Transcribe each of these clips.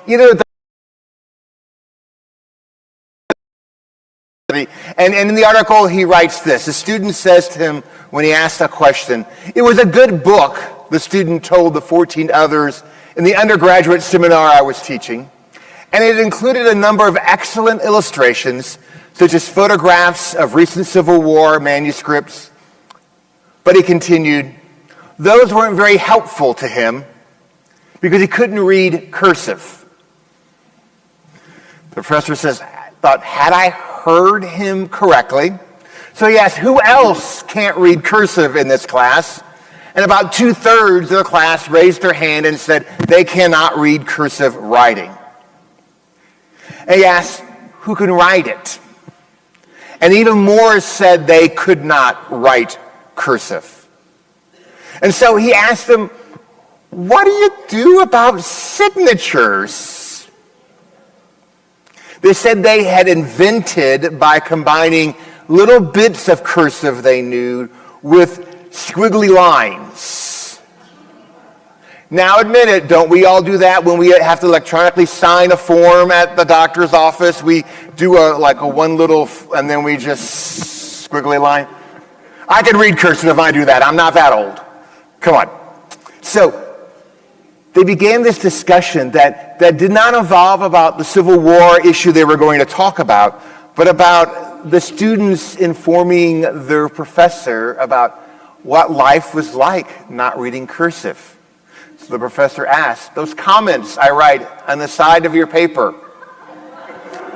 either and in the article he writes this. The student says to him when he asked a question, "It was a good book," the student told the 14 others in the undergraduate seminar I was teaching, "and it included a number of excellent illustrations, such as photographs of recent Civil War manuscripts." But he continued, "Those weren't very helpful to him because he couldn't read cursive." The professor says, "Thought, had I heard him correctly?" So he asked, "Who else can't read cursive in this class?" And about 2/3 of the class raised their hand and said they cannot read cursive writing. And he asked, "Who can write it?" And even more said they could not write cursive. And so he asked them, "What do you do about signatures?" They said they had invented by combining little bits of cursive they knew with squiggly lines. Now admit it, don't we all do that when we have to electronically sign a form at the doctor's office? We do a one little, and then we just squiggly line. I can read cursive if I do that. I'm not that old. Come on. So they began this discussion that did not involve about the Civil War issue they were going to talk about, but about the students informing their professor about what life was like not reading cursive. So the professor asked, "Those comments I write on the side of your paper,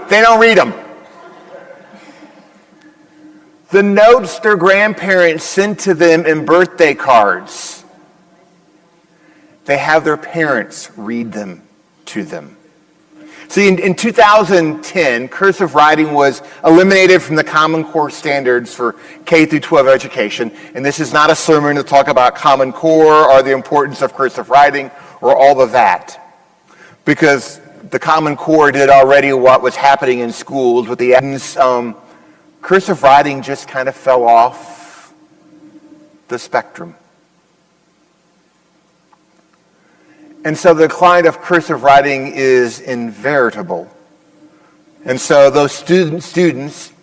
they don't read them. The notes their grandparents sent to them in birthday cards, they have their parents read them to them." See, in 2010, cursive writing was eliminated from the Common Core standards for K through 12 education. And this is not a sermon to talk about Common Core or the importance of cursive writing or all of that. Because the Common Core did already what was happening in schools with the cursive writing just kind of fell off the spectrum. And so the decline of cursive writing is inevitable. And so those students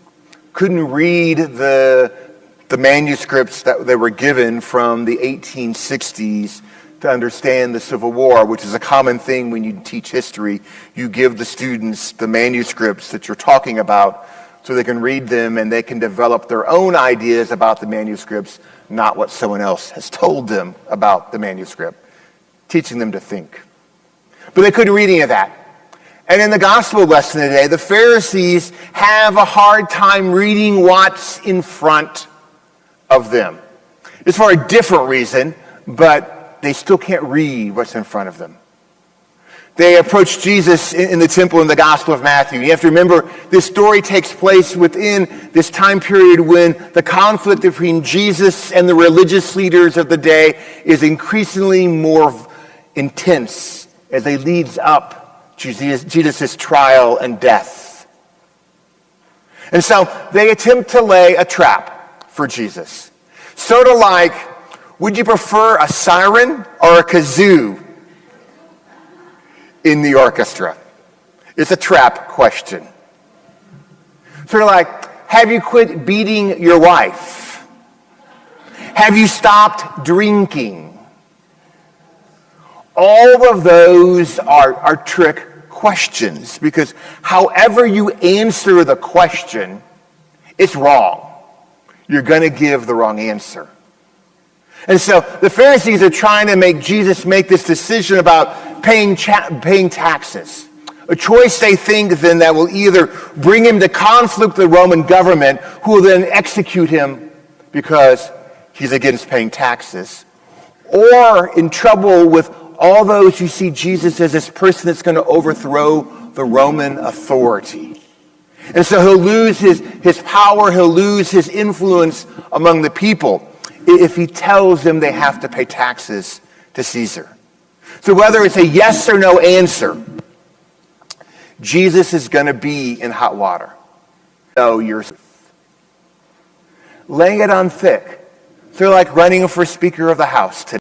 couldn't read the manuscripts that they were given from the 1860s to understand the Civil War, which is a common thing when you teach history. You give the students the manuscripts that you're talking about so they can read them and they can develop their own ideas about the manuscripts, not what someone else has told them about the manuscript. Teaching them to think. But they couldn't read any of that. And in the gospel lesson today, the Pharisees have a hard time reading what's in front of them. It's for a different reason, but they still can't read what's in front of them. They approach Jesus in the temple in the Gospel of Matthew. You have to remember, this story takes place within this time period when the conflict between Jesus and the religious leaders of the day is increasingly more intense as they leads up to Jesus' trial and death. And so they attempt to lay a trap for Jesus. Sort of like, would you prefer a siren or a kazoo in the orchestra? It's a trap question. Sort of like, have you quit beating your wife? Have you stopped drinking? All of those are trick questions because however you answer the question, it's wrong. You're going to give the wrong answer. And so the Pharisees are trying to make Jesus make this decision about paying taxes. A choice they think then that will either bring him to conflict with the Roman government, who will then execute him because he's against paying taxes, or in trouble with all those who see Jesus as this person that's going to overthrow the Roman authority. And so he'll lose his power, he'll lose his influence among the people if he tells them they have to pay taxes to Caesar. So whether it's a yes or no answer, Jesus is going to be in hot water. So you're laying it on thick. They're like running for Speaker of the House today.